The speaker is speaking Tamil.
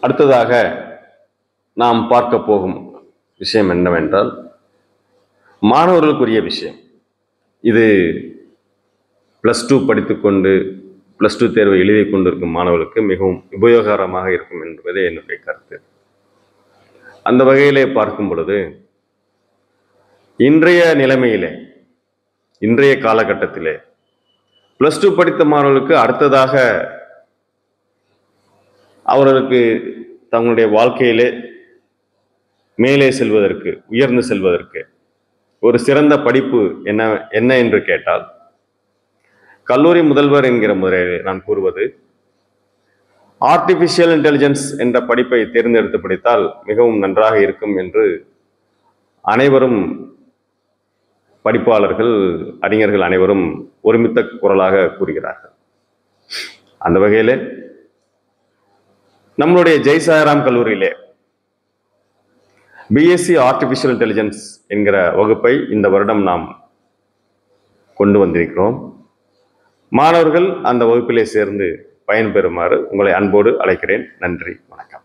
அடுத்ததாக நாம் பார்க்க போகும் விஷயம் என்னவென்றால் மாணவர்களுக்குரிய விஷயம். இது +2 படித்துக்கொண்டு +2 தேர்வை எழுதி கொண்டிருக்கும் மாணவர்களுக்கு மிகவும் உபயோகரமாக இருக்கும் என்பதே என்னுடைய கருத்து. அந்த வகையிலே பார்க்கும் பொழுது இன்றைய நிலைமையிலே, இன்றைய காலகட்டத்திலே +2 படித்த மாணவர்களுக்கு அடுத்ததாக அவர்களுக்கு தங்களுடைய வாழ்க்கையிலே மேலே செல்வதற்கு, உயர்ந்து செல்வதற்கு ஒரு சிறந்த படிப்பு என்ன என்று கேட்டால், கல்லூரி முதல்வர் என்கிற முறையில் நான் கூறுவது, ஆர்டிபிஷியல் இன்டெலிஜென்ஸ் என்ற படிப்பை தேர்ந்தெடுத்து படித்தால் மிகவும் நன்றாக இருக்கும் என்று அனைவரும், படிப்பாளர்கள், அறிஞர்கள் அனைவரும் ஒருமித்த குரலாக கூறுகிறார்கள். அந்த வகையிலே நம்மளுடைய ஜெய்சாய்ராம் கல்லூரியிலே பிஎஸ்சி ஆர்டிபிஷியல் இன்டெலிஜென்ஸ் என்கிற வகுப்பை இந்த வருடம் நாம் கொண்டு வந்திருக்கிறோம். மாணவர்கள் அந்த வகுப்பிலே சேர்ந்து பயன்பெறுமாறு உங்களை அன்போடு அழைக்கிறேன். நன்றி, வணக்கம்.